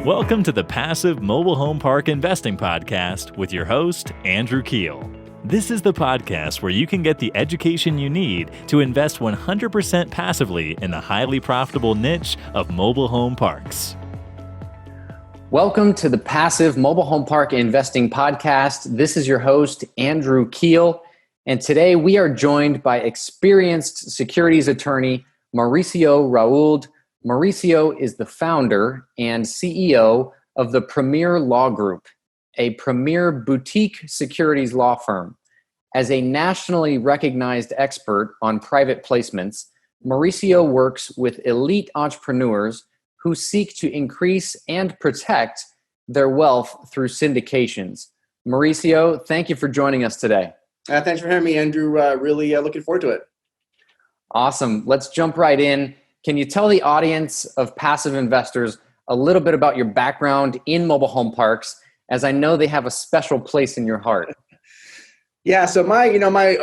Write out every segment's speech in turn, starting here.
Welcome to the Passive Mobile Home Park Investing Podcast with your host, Andrew Keel. This is the podcast where you can get the education you need to invest 100% passively in the highly profitable niche of mobile home parks. Welcome to the Passive Mobile Home Park Investing Podcast. This is your host, Andrew Keel, and today we are joined by experienced securities attorney, Mauricio Rauld. Mauricio is the founder and CEO of the Premier Law Group, a premier boutique securities law firm. As a nationally recognized expert on private placements, Mauricio works with elite entrepreneurs who seek to increase and protect their wealth through syndications. Mauricio, thank you for joining us today. Thanks for having me, Andrew. Really looking forward to it. Awesome. Let's jump right in. Can you tell the audience of passive investors a little bit about your background in mobile home parks, as I know they have a special place in your heart? Yeah, so my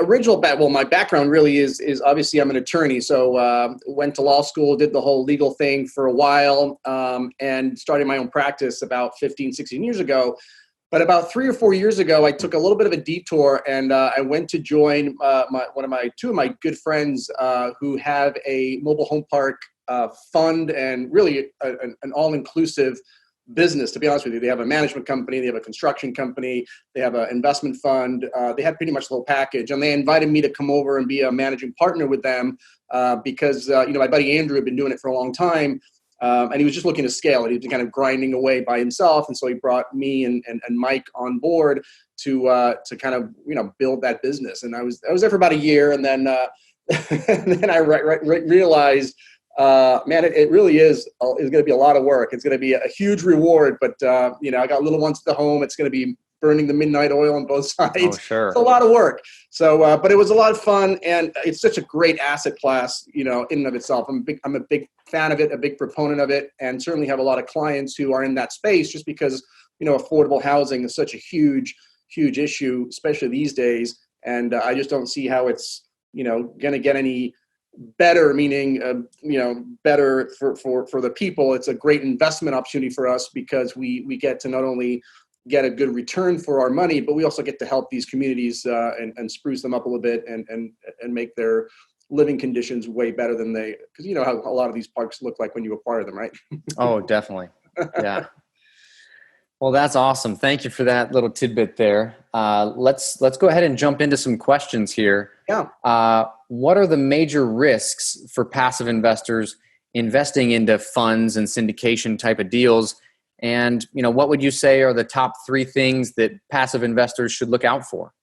original my background really is obviously I'm an attorney. So went to law school, did the whole legal thing for a while, and started my own practice about 15, 16 years ago. But about 3 or 4 years ago, I took a little bit of a detour and I went to join two of my good friends who have a mobile home park fund and really an all-inclusive business. To be honest with you, they have a management company, they have a construction company, they have an investment fund. They had pretty much the whole package, and they invited me to come over and be a managing partner with them because my buddy Andrew had been doing it for a long time. And he was just looking to scale it. He was kind of grinding away by himself. And so he brought me and Mike on board to kind of, build that business. And I was there for about a year. And then, I realized, it really is going to be a lot of work. It's going to be a huge reward, but I got little ones at the home. It's going to be burning the midnight oil on both sides. Oh, sure. It's a lot of work. So, but it was a lot of fun, and it's such a great asset class, in and of itself. I'm a big fan of it, a big proponent of it, and certainly have a lot of clients who are in that space just because, affordable housing is such a huge issue, especially these days. And I just don't see how it's, going to get any better, meaning, better for the people. It's a great investment opportunity for us because we get to not only get a good return for our money, but we also get to help these communities and spruce them up a little bit and make their living conditions way better than because you know how a lot of these parks look like when you acquire them, right? Oh, definitely. Yeah. Well, that's awesome. Thank you for that little tidbit there. Let's go ahead and jump into some questions here. Yeah. What are the major risks for passive investors investing into funds and syndication type of deals? And, what would you say are the top 3 things that passive investors should look out for?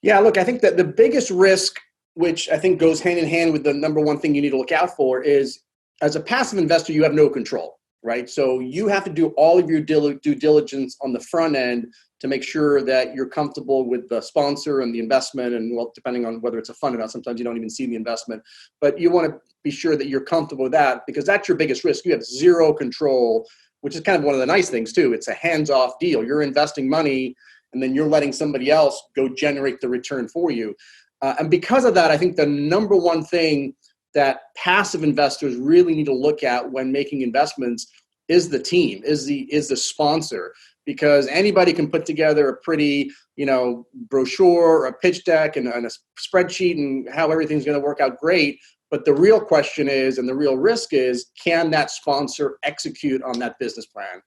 Yeah, look, I think that the biggest risk, which I think goes hand in hand with the number one thing you need to look out for, is as a passive investor, you have no control, right? So you have to do all of your due diligence on the front end to make sure that you're comfortable with the sponsor and the investment. And well, depending on whether it's a fund or not, sometimes you don't even see the investment, but you want to be sure that you're comfortable with that because that's your biggest risk. You have zero control, which is kind of one of the nice things too. It's a hands-off deal. You're investing money and then you're letting somebody else go generate the return for you. And because of that, I think the number one thing that passive investors really need to look at when making investments is the team, is the sponsor, because anybody can put together a pretty, brochure, a pitch deck and a spreadsheet and how everything's going to work out great. But the real question is, and the real risk is, can that sponsor execute on that business plan?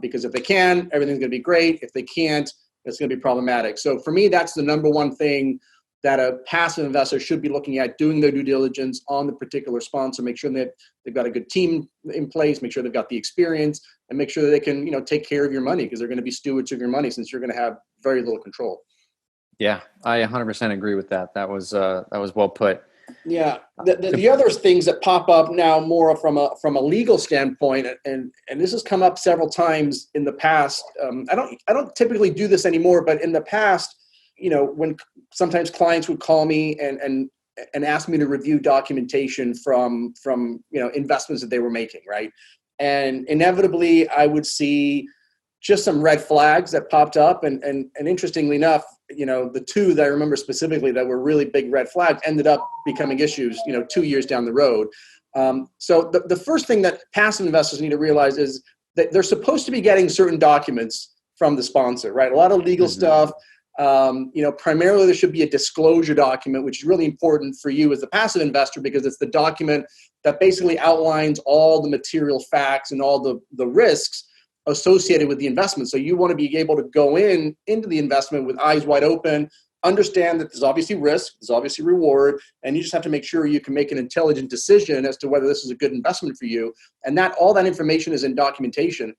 Because if they can, everything's going to be great. If they can't, it's going to be problematic. So for me, that's the number one thing that a passive investor should be looking at, doing their due diligence on the particular sponsor, make sure that they've got a good team in place, make sure they've got the experience, and make sure that they can, take care of your money because they're going to be stewards of your money since you're going to have very little control. Yeah, I 100% agree with that. That was well put. Yeah. The other things that pop up now more from a legal standpoint, and this has come up several times in the past. I don't typically do this anymore, but in the past, when sometimes clients would call me and ask me to review documentation from investments that they were making, right? And inevitably, I would see just some red flags that popped up. And interestingly enough, the two that I remember specifically that were really big red flags ended up becoming issues, 2 years down the road. So the first thing that passive investors need to realize is they're supposed to be getting certain documents from the sponsor, right? A lot of legal stuff. Primarily there should be a disclosure document, which is really important for you as a passive investor, because it's the document that basically outlines all the material facts and all the risks associated with the investment. So you want to be able to go into the investment with eyes wide open, understand that there's obviously risk, there's obviously reward, and you just have to make sure you can make an intelligent decision as to whether this is a good investment for you. And that all that information is in documentation.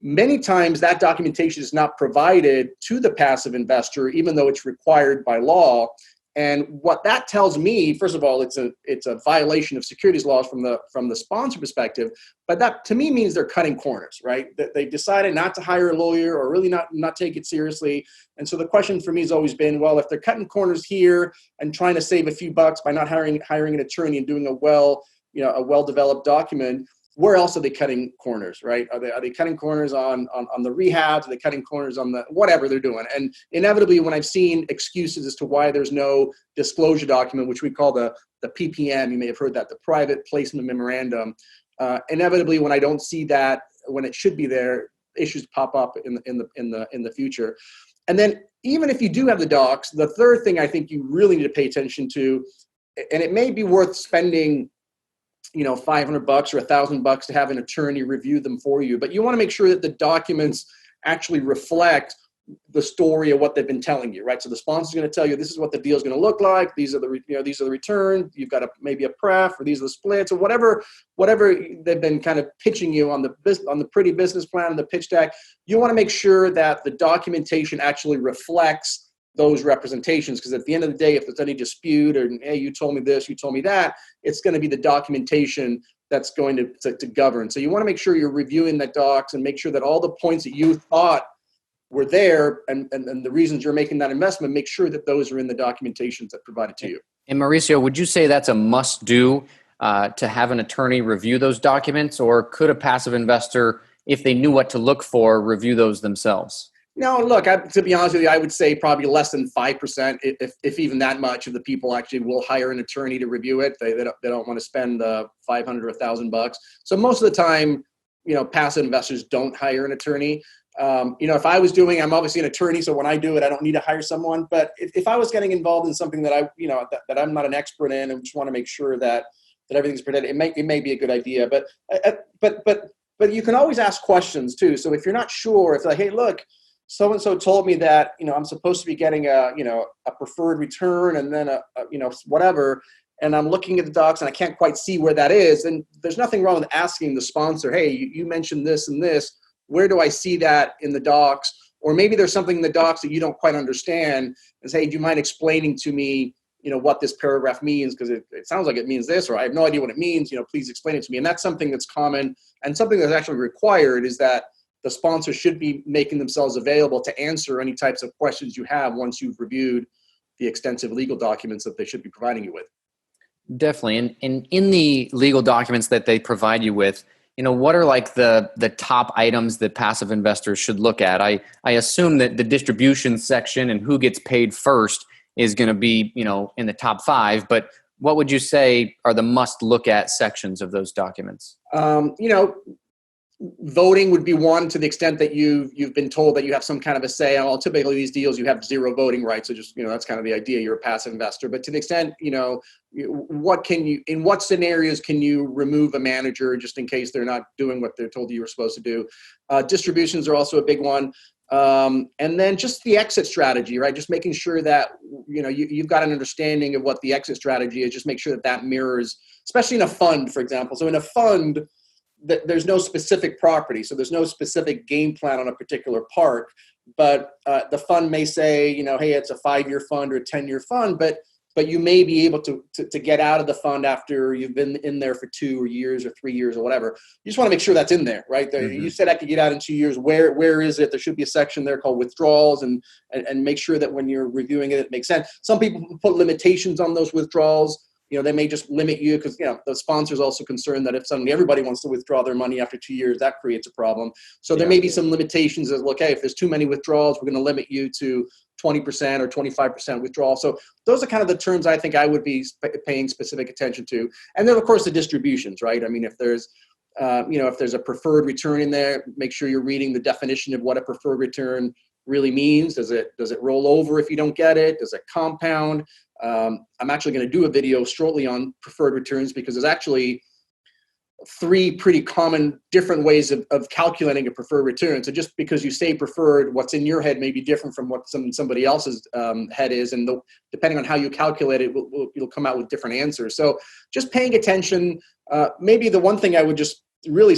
Many times that documentation is not provided to the passive investor, even though it's required by law. And what that tells me, first of all, it's a violation of securities laws from the sponsor perspective. But that to me means they're cutting corners, right? That they've decided not to hire a lawyer or really not take it seriously. And so the question for me has always been, well, if they're cutting corners here and trying to save a few bucks by not hiring an attorney and doing a well-developed document, where else are they cutting corners, right? Are they cutting corners on the rehabs? Are they cutting corners on the whatever they're doing? And inevitably, when I've seen excuses as to why there's no disclosure document, which we call the PPM, you may have heard that, the Private Placement Memorandum. Inevitably, when I don't see that, when it should be there, issues pop up in the future. And then even if you do have the docs, the third thing I think you really need to pay attention to, and it may be worth spending $500 or $1,000 to have an attorney review them for you. But you want to make sure that the documents actually reflect the story of what they've been telling you, right? So the sponsor's going to tell you this is what the deal is going to look like. These are the returns. You've got maybe a pref, or these are the splits, or whatever they've been kind of pitching you on the pretty business plan and the pitch deck. You want to make sure that the documentation actually reflects those representations, because at the end of the day, if there's any dispute or, hey, you told me this, you told me that, it's going to be the documentation that's going to govern. So you want to make sure you're reviewing that docs and make sure that all the points that you thought were there and the reasons you're making that investment, make sure that those are in the documentations that provided to you. And Mauricio, would you say that's a must-do to have an attorney review those documents, or could a passive investor, if they knew what to look for, review those themselves? No, look, to be honest with you, I would say probably less than 5%, if even that much of the people actually will hire an attorney to review it. They don't want to spend $500 or $1,000. So most of the time, passive investors don't hire an attorney. If I was doing, I'm obviously an attorney, so when I do it, I don't need to hire someone. But if I was getting involved in something that that I'm not an expert in, and just want to make sure that everything's protected, it may be a good idea. But you can always ask questions too. So if you're not sure, if like, hey, look, so-and-so told me that, I'm supposed to be getting a preferred return and then whatever, and I'm looking at the docs and I can't quite see where that is, then there's nothing wrong with asking the sponsor, hey, you mentioned this and this, where do I see that in the docs? Or maybe there's something in the docs that you don't quite understand, and say, hey, do you mind explaining to me, what this paragraph means? Because it sounds like it means this, or I have no idea what it means, please explain it to me. And that's something that's common, and something that's actually required is that the sponsor should be making themselves available to answer any types of questions you have once you've reviewed the extensive legal documents that they should be providing you with. Definitely. And in the legal documents that they provide you with, what are like the top items that passive investors should look at? I assume that the distribution section and who gets paid first is going to be, in the top 5, but what would you say are the must look at sections of those documents? Voting would be one, to the extent that you've been told that you have some kind of a say. Well, typically these deals you have 0 voting rights, so just that's kind of the idea. You're a passive investor, but to the extent in what scenarios can you remove a manager just in case they're not doing what they're told you were supposed to do? Distributions are also a big one, and then just the exit strategy, right? Just making sure that you've got an understanding of what the exit strategy is. Just make sure that mirrors, especially in a fund, for example. So in a fund, there's no specific property, so there's no specific game plan on a particular park, but the fund may say, hey, it's a 5-year fund or a 10-year fund, but you may be able to get out of the fund after you've been in there for 2 years or 3 years or whatever. You just want to make sure that's in there, right? Mm-hmm. You said I could get out in 2 years. Where is it? There should be a section there called withdrawals, and make sure that when you're reviewing it, it makes sense. Some people put limitations on those withdrawals. They may just limit you because, the sponsor's also concerned that if suddenly everybody wants to withdraw their money after 2 years, that creates a problem. So there may be some limitations that, okay, if there's too many withdrawals, we're going to limit you to 20% or 25% withdrawal. So those are kind of the terms I think I would be paying specific attention to. And then, of course, the distributions, right? I mean, if there's If there's a preferred return in there, make sure you're reading the definition of what a preferred return really means. Does it roll over if you don't get it? Does it compound? I'm actually going to do a video shortly on preferred returns because there's actually 3 pretty common different ways of calculating a preferred return. So just because you say preferred, what's in your head may be different from what somebody else's head is. And depending on how you calculate it, you'll come out with different answers. So just paying attention. Maybe the one thing I would just really,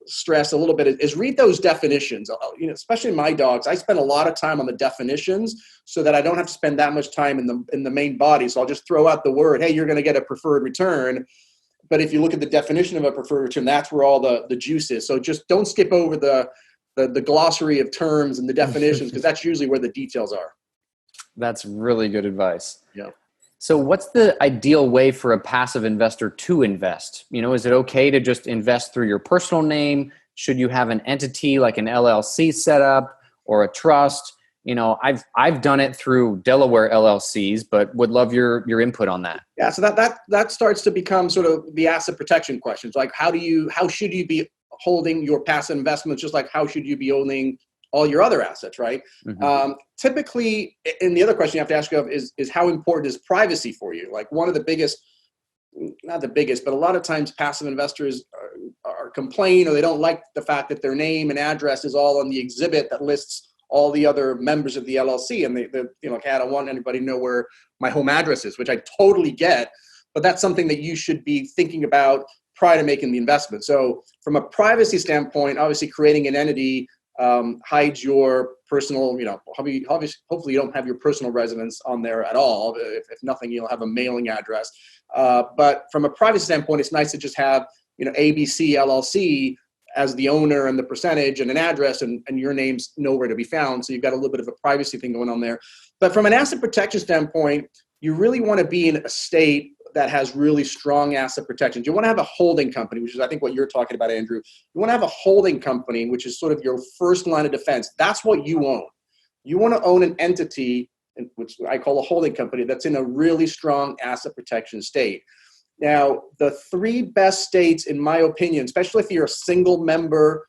stress a little bit is read those definitions. Especially my dogs, I spend a lot of time on the definitions so that I don't have to spend that much time in the main body. So I'll just throw out the word, hey, you're going to get a preferred return. But if you look at the definition of a preferred return, that's where all the juice is. So just don't skip over the glossary of terms and the definitions because that's usually where the details are. That's really good advice. Yeah. So what's the ideal way for a passive investor to invest? Is it okay to just invest through your personal name? Should you have an entity like an LLC set up or a trust? I've done it through Delaware LLCs, but would love your input on that. Yeah, so that starts to become sort of the asset protection questions. Like how should you be holding your passive investments, just like how should you be owning all your other assets, right? Mm-hmm. Typically, and the other question you have to ask yourself is how important is privacy for you? Like one of the biggest, not the biggest, but a lot of times passive investors are complain or they don't like the fact that their name and address is all on the exhibit that lists all the other members of the LLC. And hey, I don't want anybody to know where my home address is, which I totally get, but that's something that you should be thinking about prior to making the investment. So from a privacy standpoint, obviously creating an entity hides your personal, hopefully you don't have your personal residence on there at all. If nothing, you'll have a mailing address. But from a privacy standpoint, it's nice to just have, ABC LLC as the owner and the percentage and an address and your name's nowhere to be found. So you've got a little bit of a privacy thing going on there. But from an asset protection standpoint, you really want to be in a state that has really strong asset protections. You want to have a holding company, which is I think what you're talking about, Andrew. You want to have a holding company, which is sort of your first line of defense. That's what you own. You want to own an entity, which I call a holding company, that's in a really strong asset protection state. Now, the 3 best states, in my opinion, especially if you're a single member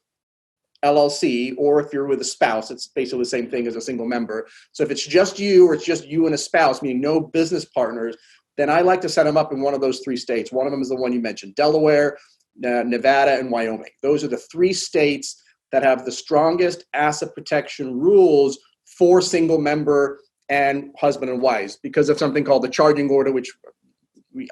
LLC or if you're with a spouse, it's basically the same thing as a single member. So if it's just you or it's just you and a spouse, meaning no business partners, then I like to set them up in one of those 3 states. One of them is the one you mentioned, Delaware, Nevada, and Wyoming. Those are the 3 states that have the strongest asset protection rules for single member and husband and wives because of something called the charging order, which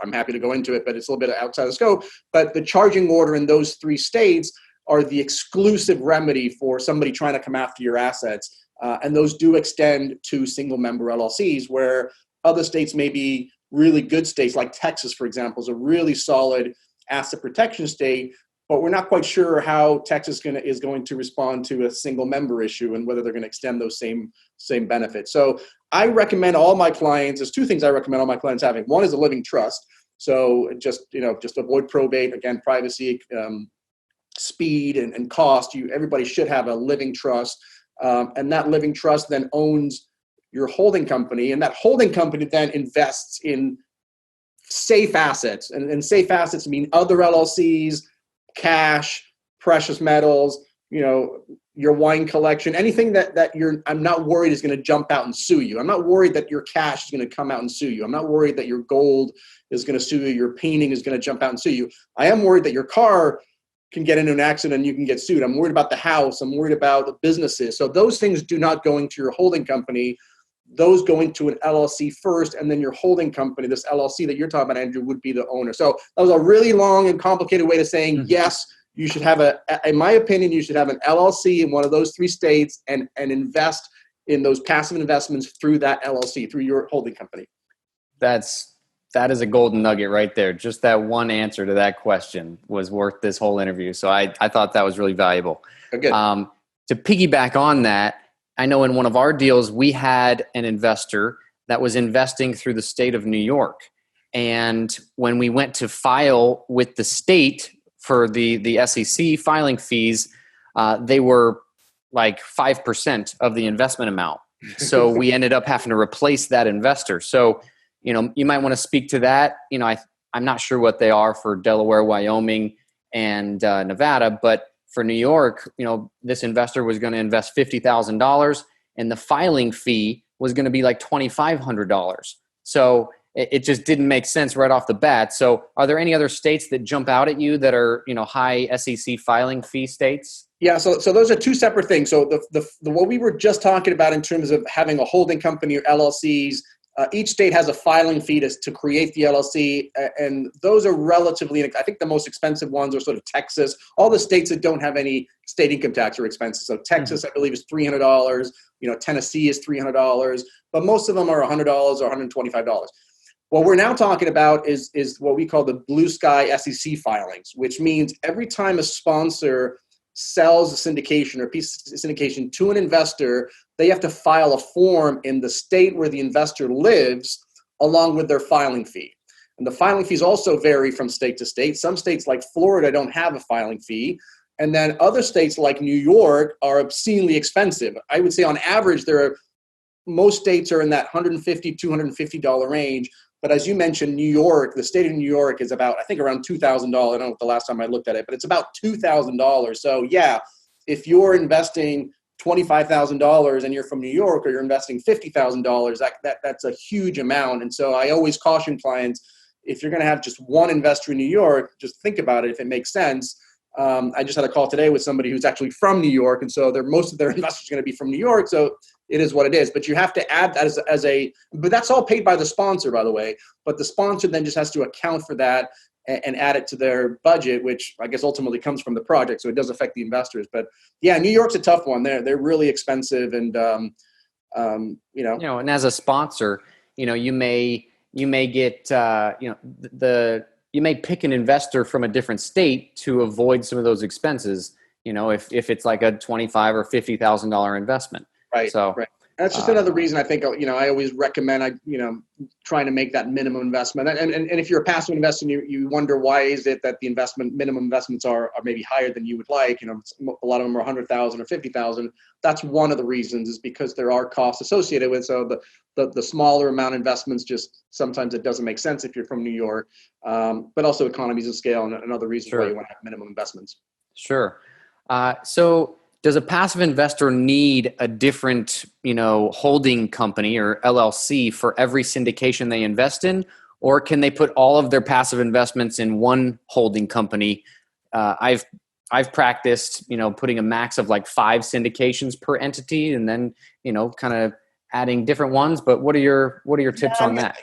I'm happy to go into it, but it's a little bit outside the scope. But the charging order in those 3 states are the exclusive remedy for somebody trying to come after your assets. And those do extend to single member LLCs, where other states may be really good states, like Texas, for example, is a really solid asset protection state, but we're not quite sure how Texas is going to respond to a single member issue and whether they're going to extend those same benefits. So I recommend all my clients, there's 2 things I recommend all my clients having. One is a living trust. So just avoid probate, again, privacy, speed and cost. Everybody should have a living trust. And that living trust then owns your holding company, and that holding company then invests in safe assets. And safe assets mean other LLCs, cash, precious metals, your wine collection, anything that I'm not worried is going to jump out and sue you. I'm not worried that your cash is going to come out and sue you. I'm not worried that your gold is going to sue you. Your painting is going to jump out and sue you. I am worried that your car can get into an accident and you can get sued. I'm worried about the house. I'm worried about the businesses. So those things do not go into your holding company. Those go into an LLC first, and then your holding company, this LLC that you're talking about, Andrew, would be the owner. So that was a really long and complicated way of saying, yes, you should have in my opinion, you should have an LLC in one of those 3 states and invest in those passive investments through that LLC, through your holding company. That is a golden nugget right there. Just that one answer to that question was worth this whole interview. So I thought that was really valuable. Good. To piggyback on that, I know in one of our deals, we had an investor that was investing through the state of New York. And when we went to file with the state for the SEC filing fees, they were like 5% of the investment amount. So we ended up having to replace that investor. So, you might want to speak to that. I'm not sure what they are for Delaware, Wyoming, and Nevada. But for New York, this investor was going to invest $50,000, and the filing fee was going to be like $2,500. So it just didn't make sense right off the bat. So are there any other states that jump out at you that are, high SEC filing fee states? Yeah, so those are two separate things. So the what we were just talking about in terms of having a holding company or LLCs, each state has a filing fee to create the LLC, and those are relatively, I think the most expensive ones are sort of Texas. All the states that don't have any state income tax are expensive. So Texas, I believe, is $300. Tennessee is $300, but most of them are $100 or $125. What we're now talking about is what we call the blue sky SEC filings, which means every time a sponsor sells a syndication or a piece of syndication to an investor, they have to file a form in the state where the investor lives along with their filing fee. And the filing fees also vary from state to state. Some states like Florida don't have a filing fee. And then other states like New York are obscenely expensive. I would say on average, most states are in that $150, $250 range. But as you mentioned, New York, the state of New York is about, I think, around $2,000. I don't know the last time I looked at it, but it's about $2,000. So yeah, if you're investing $25,000 and you're from New York, or you're investing $50,000, that's a huge amount. And so I always caution clients, if you're going to have just one investor in New York, just think about it if it makes sense. I just had a call today with somebody who's actually from New York, and so most of their investors are going to be from New York. So it is what it is. But you have to add that but that's all paid by the sponsor, by the way. But the sponsor then just has to account for that and add it to their budget, which I guess ultimately comes from the project. So it does affect the investors. But yeah, New York's a tough one. They're really expensive, and and as a sponsor, you may get you may pick an investor from a different state to avoid some of those expenses, if it's like a $25,000 or $50,000 investment. Right. So right. That's just another reason I think, I always recommend, trying to make that minimum investment. And if you're a passive investor, you wonder why is it that the minimum investments are maybe higher than you would like, a lot of them are 100,000 or 50,000. That's one of the reasons, is because there are costs associated with. So the smaller amount of investments, just sometimes it doesn't make sense if you're from New York, but also economies of scale and other reasons why you want to have minimum investments. Sure. So does a passive investor need a different, holding company or LLC for every syndication they invest in, or can they put all of their passive investments in one holding company? I've practiced, putting a max of like 5 syndications per entity, and then, kind of adding different ones. But what are your tips on that?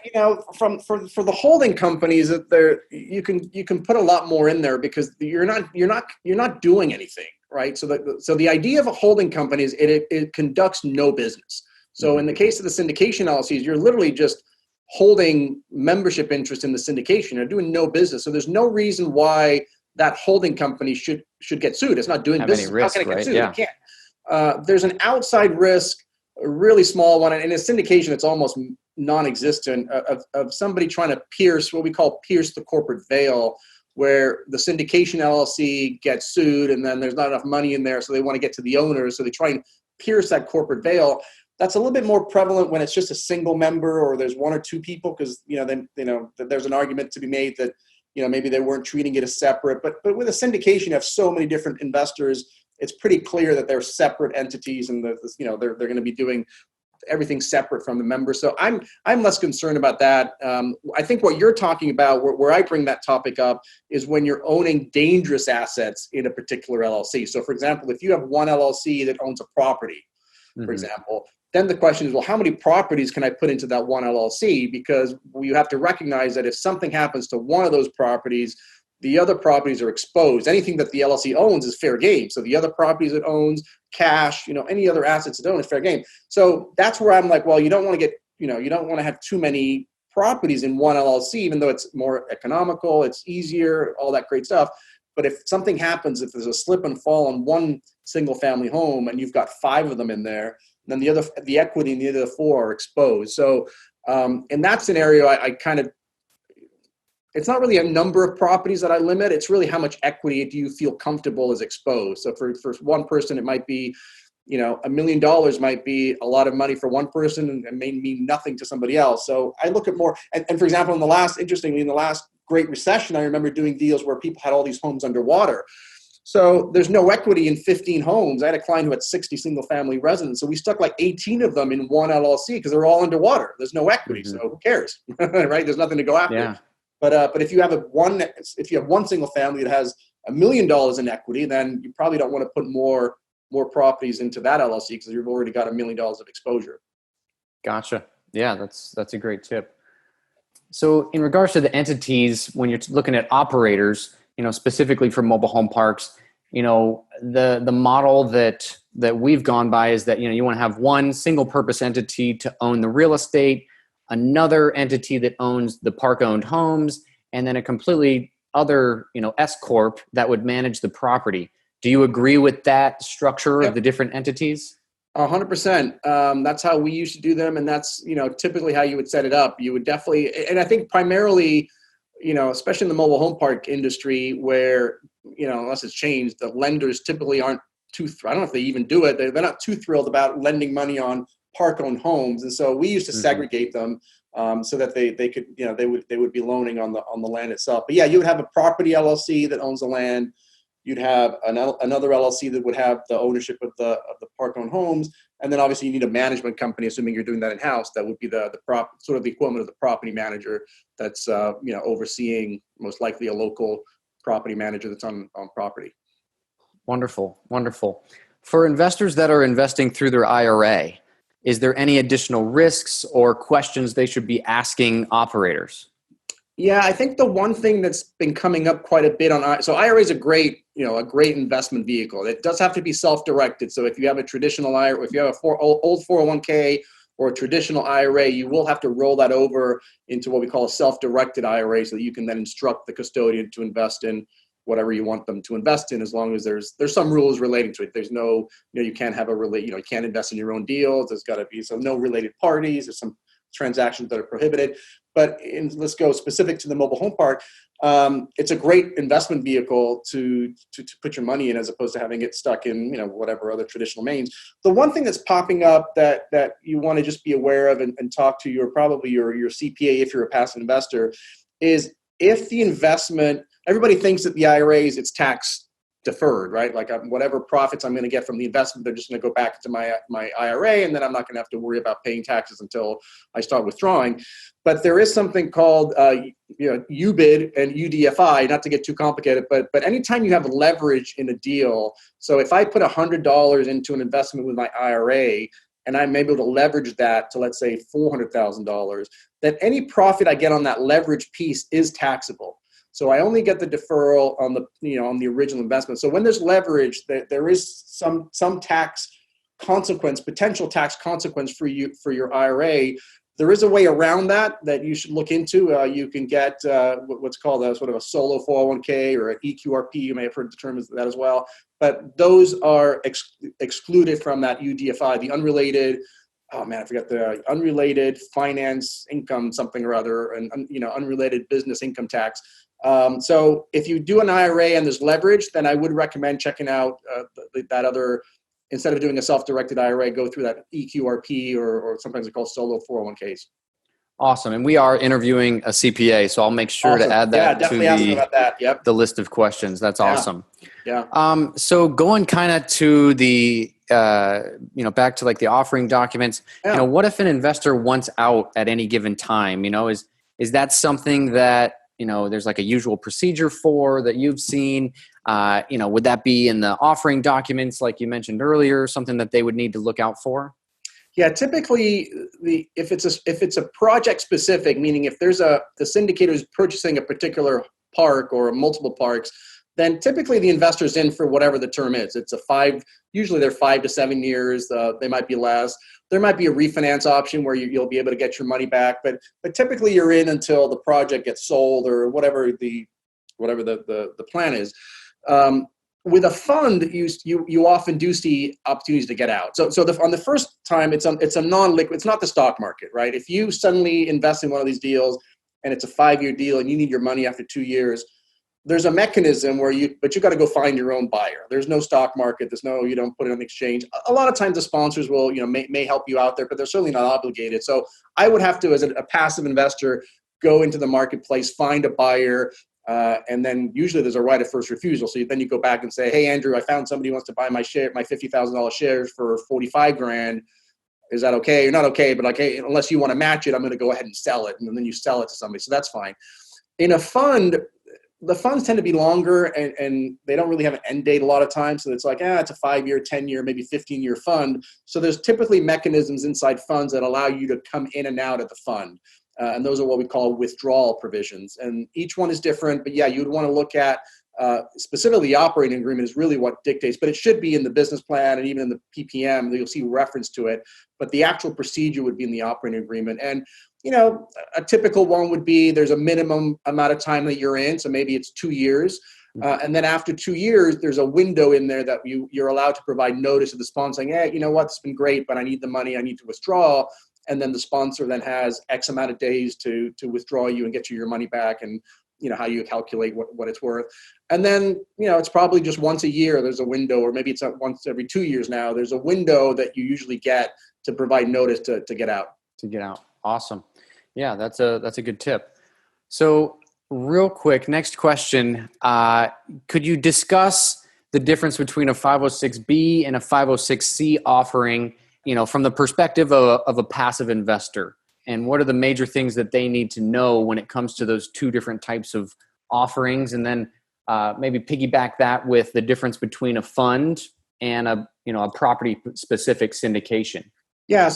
For the holding companies, that you can put a lot more in there because you're not doing anything. Right. So the idea of a holding company is it conducts no business. So in the case of the syndication LLCs, you're literally just holding membership interest in the syndication. You're doing no business. So there's no reason why that holding company should get sued. It's not doing business. Risk, how can it get sued? Yeah. It can't. There's an outside risk, a really small one. And in a syndication, it's almost non-existent, of somebody trying to pierce the corporate veil, where the syndication LLC gets sued and then there's not enough money in there, so they want to get to the owners, so they try and pierce that corporate veil. That's a little bit more prevalent when it's just a single member or there's one or two people, because then there's an argument to be made that maybe they weren't treating it as separate. But with a syndication, you have so many different investors, it's pretty clear that they're separate entities, and they're going to be doing everything separate from the members. So I'm less concerned about that. I think what you're talking about, where I bring that topic up, is when you're owning dangerous assets in a particular LLC. So for example, if you have one LLC that owns a property, for example, then the question is, well, how many properties can I put into that one LLC? Because you have to recognize that if something happens to one of those properties, the other properties are exposed. Anything that the LLC owns is fair game. So the other properties it owns, cash, any other assets it owns is fair game. So that's where I'm like, well, you don't want to have too many properties in one LLC, even though it's more economical, it's easier, all that great stuff. But if something happens, if there's a slip and fall on one single family home and you've got 5 of them in there, then the equity in the other 4 are exposed. So in that scenario, I kind of, it's not really a number of properties that I limit. It's really how much equity do you feel comfortable is exposed. So for one person, it might be, $1 million might be a lot of money for one person and may mean nothing to somebody else. So I look at more, and for example, in the last Great Recession, I remember doing deals where people had all these homes underwater. So there's no equity in 15 homes. I had a client who had 60 single family residents. So we stuck like 18 of them in one LLC because they're all underwater. There's no equity. So who cares, right? There's nothing to go after. Yeah. But if you have one single family that has $1 million in equity, then you probably don't want to put more properties into that LLC because you've already got $1 million of exposure. Gotcha. Yeah, that's a great tip. So in regards to the entities, when you're looking at operators, specifically for mobile home parks, the model that we've gone by is that, you want to have one single purpose entity to own the real estate, another entity that owns the park owned homes, and then a completely other, S corp that would manage the property. Do you agree with that structure of the different entities? 100%. That's how we used to do them. And that's, typically how you would set it up. You would definitely, and I think primarily, especially in the mobile home park industry where, unless it's changed, the lenders typically aren't I don't know if they even do it. They're not too thrilled about lending money on park owned homes. And so we used to segregate them so that they could, they would be loaning on the land itself. But yeah, you would have a property LLC that owns the land. You'd have another LLC that would have the ownership of the park-owned homes, and then obviously you need a management company, assuming you're doing that in-house. That would be the sort of the equivalent of the property manager that's overseeing most likely a local property manager that's on property. Wonderful. For investors that are investing through their IRA, is there any additional risks or questions they should be asking operators? Yeah, I think the one thing that's been coming up quite a bit so IRA is a great investment vehicle. It does have to be self-directed. So if you have a traditional IRA, if you have old 401k or a traditional IRA, you will have to roll that over into what we call a self-directed IRA so that you can then instruct the custodian to invest in whatever you want them to invest in, as long as there's some rules relating to it. There's no, you can't have you can't invest in your own deals. There's got to be no related parties. There's some transactions that are prohibited. But let's go specific to the mobile home park. It's a great investment vehicle to put your money in, as opposed to having it stuck in whatever other traditional mains. The one thing that's popping up that you want to just be aware of and talk to your CPA if you're a passive investor is if the investment. Everybody thinks that the IRAs, it's tax deferred, right? Like whatever profits I'm going to get from the investment, they're just going to go back to my IRA, and then I'm not going to have to worry about paying taxes until I start withdrawing. But there is something called UBID and UDFI, not to get too complicated, but anytime you have leverage in a deal, so if I put $100 into an investment with my IRA, and I'm able to leverage that to, let's say, $400,000, then any profit I get on that leverage piece is taxable. So I only get the deferral on the original investment. So when there's leverage, there is some tax consequence, potential tax consequence for your IRA. There is a way around that you should look into. You can get what's called a sort of a solo 401k or an EQRP. You may have heard the term as that as well. But those are excluded from that UDFI, the unrelated. Oh man, I forgot the unrelated finance income something or other, and unrelated business income tax. So if you do an IRA and there's leverage, then I would recommend checking out that other, instead of doing a self-directed IRA, go through that EQRP or sometimes it's called solo 401ks. Awesome. And we are interviewing a CPA, so I'll make sure to add that to the list of questions. That's awesome. Yeah. So going kind of to the, back to like the offering documents, what if an investor wants out at any given time? Is that something that, there's like a usual procedure for that you've seen? Would that be in the offering documents, like you mentioned earlier, something that they would need to look out for? Yeah, typically, if it's a project specific, meaning if there's the syndicator is purchasing a particular park or multiple parks, then typically the investor's in for whatever the term is. Usually they're 5 to 7 years. They might be less. There might be a refinance option where you'll be able to get your money back, but typically you're in until the project gets sold or whatever the plan is. With a fund, you often do see opportunities to get out. So on the first time, it's a non-liquid. It's not the stock market, right? If you suddenly invest in one of these deals and it's a 5-year deal and you need your money after 2 years, there's a mechanism but you got to go find your own buyer. There's no stock market. You don't put it on the exchange. A lot of times the sponsors will, may help you out there, but they're certainly not obligated. So I would have to, as a passive investor, go into the marketplace, find a buyer, and then usually there's a right of first refusal. So then you go back and say, hey, Andrew, I found somebody who wants to buy my $50,000 shares for 45 grand. Is that okay? You're not okay, but like, hey, unless you want to match it, I'm going to go ahead and sell it. And then you sell it to somebody. So that's fine. In a fund, the funds tend to be longer and they don't really have an end date a lot of times. So it's like, it's a 5-year, 10-year, maybe 15-year fund. So there's typically mechanisms inside funds that allow you to come in and out of the fund. And those are what we call withdrawal provisions. And each one is different, but yeah, you'd want to look at specifically the operating agreement is really what dictates, but it should be in the business plan and even in the PPM, you'll see reference to it, but the actual procedure would be in the operating agreement. And, a typical one would be there's a minimum amount of time that you're in. So maybe it's 2 years. And then after 2 years, there's a window in there that you're allowed to provide notice to the sponsor saying, hey, you know what, it's been great, but I need the money, I need to withdraw. And then the sponsor then has X amount of days to withdraw you and get you your money back, and how you calculate what it's worth. And then, it's probably just once a year, there's a window, or maybe it's once every 2 years now, there's a window that you usually get to provide notice to get out. To get out. Awesome. Yeah, that's a good tip. So real quick, next question. Could you discuss the difference between a 506B and a 506C offering, from the perspective of a passive investor? And what are the major things that they need to know when it comes to those two different types of offerings? And then maybe piggyback that with the difference between a fund and a property specific syndication. Yeah.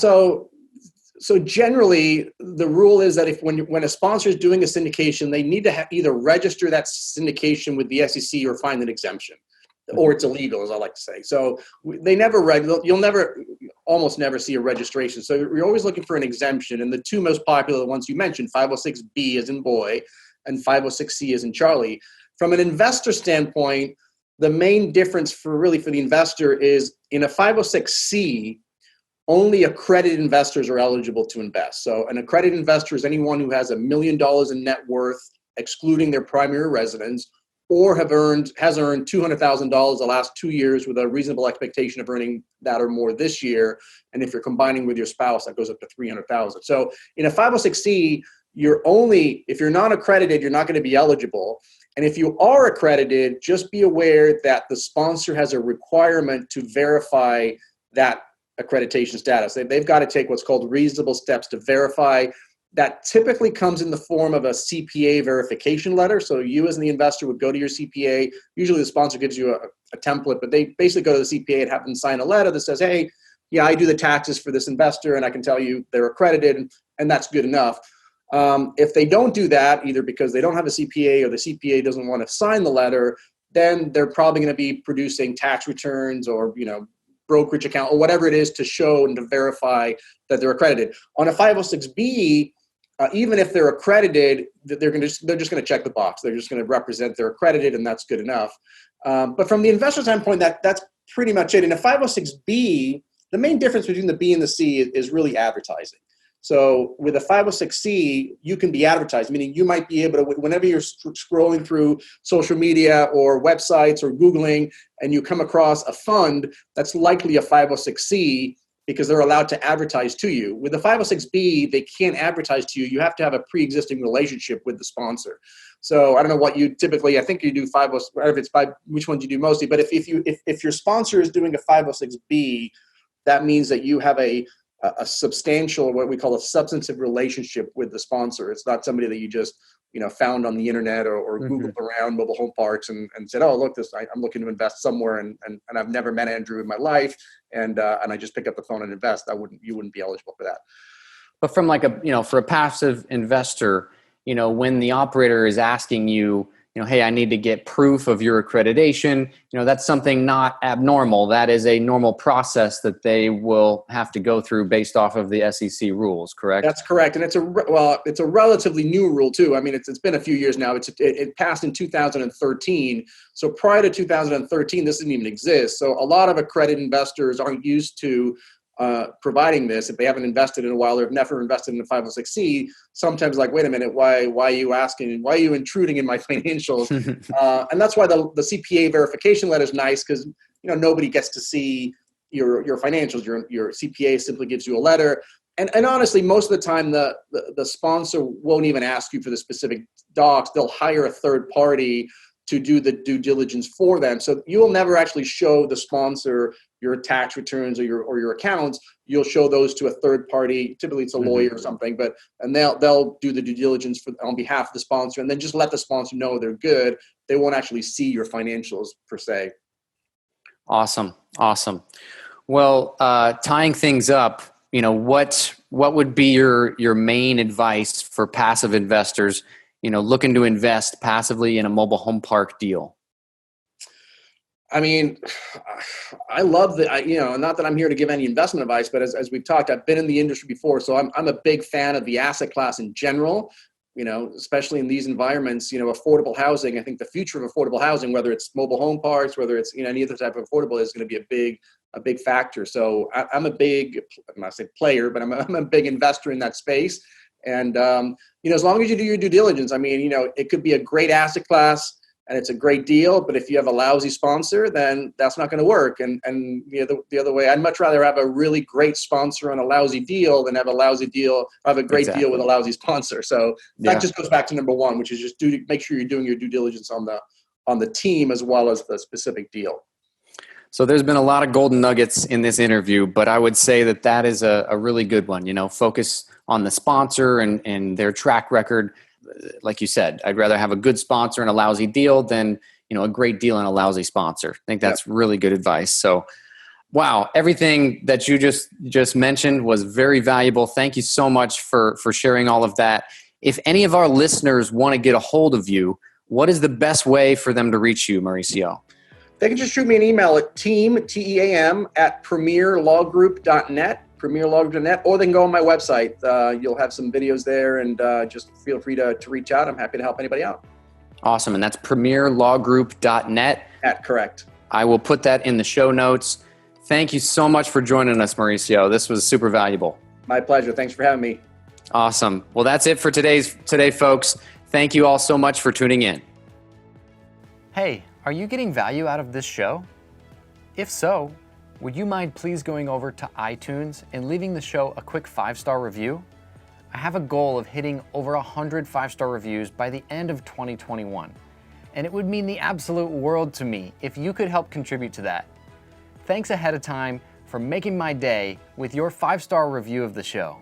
So generally, the rule is that when a sponsor is doing a syndication, they need to either register that syndication with the SEC or find an exemption, or it's illegal, as I like to say. So you'll almost never see a registration. So you're always looking for an exemption. And the two most popular ones you mentioned, 506B as in boy, and 506C as in Charlie. From an investor standpoint, the main difference for the investor is in a 506C, only accredited investors are eligible to invest. So an accredited investor is anyone who has $1 million in net worth, excluding their primary residence, or has earned $200,000 the last 2 years with a reasonable expectation of earning that or more this year. And if you're combining with your spouse, that goes up to $300,000. So in a 506C, if you're not accredited, you're not going to be eligible. And if you are accredited, just be aware that the sponsor has a requirement to verify that accreditation status. They've got to take what's called reasonable steps to verify. That typically comes in the form of a CPA verification letter. So you as the investor would go to your CPA. Usually the sponsor gives you a template, but they basically go to the CPA and have them sign a letter that says, hey, yeah, I do the taxes for this investor and I can tell you they're accredited, and that's good enough. If they don't do that, either because they don't have a CPA or the CPA doesn't want to sign the letter, then they're probably going to be producing tax returns or, brokerage account or whatever it is to show and to verify that they're accredited. On a 506B, even if they're accredited, they're just going to check the box. They're just going to represent they're accredited, and that's good enough. But from the investor standpoint, that's pretty much it. In a 506B, the main difference between the B and the C is really advertising. So with a 506C, you can be advertised, meaning you might be able to, whenever you're scrolling through social media or websites or Googling, and you come across a fund that's likely a 506C, because they're allowed to advertise to you. With the 506B, they can't advertise to you. You have to have a pre-existing relationship with the sponsor. So I don't know what you typically, I think you do which ones you do mostly, but if your sponsor is doing a 506B, that means that you have a substantial, what we call a substantive relationship with the sponsor. It's not somebody that you just, found on the internet or Googled around mobile home parks and said, oh, look, I'm looking to invest somewhere and I've never met Andrew in my life. And I just pick up the phone and invest. You wouldn't be eligible for that. But from for a passive investor, when the operator is asking you, hey, I need to get proof of your accreditation, that's something not abnormal. That is a normal process that they will have to go through based off of the SEC rules, correct? That's correct. And it's a relatively new rule too. I mean, it's been a few years now. It passed in 2013. So prior to 2013, this didn't even exist. So a lot of accredited investors aren't used to providing this. If they haven't invested in a while or have never invested in a 506C, sometimes like, wait a minute, why are you asking? Why are you intruding in my financials? And that's why the CPA verification letter is nice, because nobody gets to see your financials. Your CPA simply gives you a letter. And honestly, most of the time, the sponsor won't even ask you for the specific docs. They'll hire a third party to do the due diligence for them. So you'll never actually show the sponsor your tax returns or your accounts. You'll show those to a third party. Typically, it's a lawyer or something, and they'll do the due diligence on behalf of the sponsor, and then just let the sponsor know they're good. They won't actually see your financials per se. Awesome. Well, tying things up, what would be your main advice for passive investors, looking to invest passively in a mobile home park deal? I mean, I love not that I'm here to give any investment advice, but as we've talked, I've been in the industry before. So I'm a big fan of the asset class in general, especially in these environments, affordable housing. I think the future of affordable housing, whether it's mobile home parks, whether it's, any other type of affordable, is going to be a big factor. So I'm a big, I'm not say player, but I'm a big investor in that space. And, as long as you do your due diligence, it could be a great asset class and it's a great deal, but if you have a lousy sponsor, then that's not going to work. And the other way, I'd much rather have a really great sponsor on a lousy deal than have a great deal with a lousy sponsor. So that just goes back to number one, which is just make sure you're doing your due diligence on the team as well as the specific deal. So there's been a lot of golden nuggets in this interview, but I would say that is a really good one. Focus on the sponsor and their track record. Like you said, I'd rather have a good sponsor and a lousy deal than, a great deal and a lousy sponsor. I think that's really good advice. So, wow, everything that you just mentioned was very valuable. Thank you so much for sharing all of that. If any of our listeners want to get a hold of you, what is the best way for them to reach you, Mauricio? They can just shoot me an email at team@premierlawgroup.net, premierlawgroup.net, or they can go on my website. You'll have some videos there, and just feel free to reach out. I'm happy to help anybody out. Awesome. And that's premierlawgroup.net. Correct. I will put that in the show notes. Thank you so much for joining us, Mauricio. This was super valuable. My pleasure. Thanks for having me. Awesome. Well, that's it for today, folks. Thank you all so much for tuning in. Hey, are you getting value out of this show? If so, would you mind please going over to iTunes and leaving the show a quick 5-star review? I have a goal of hitting over 100 5-star reviews by the end of 2021, and it would mean the absolute world to me if you could help contribute to that. Thanks ahead of time for making my day with your 5-star review of the show.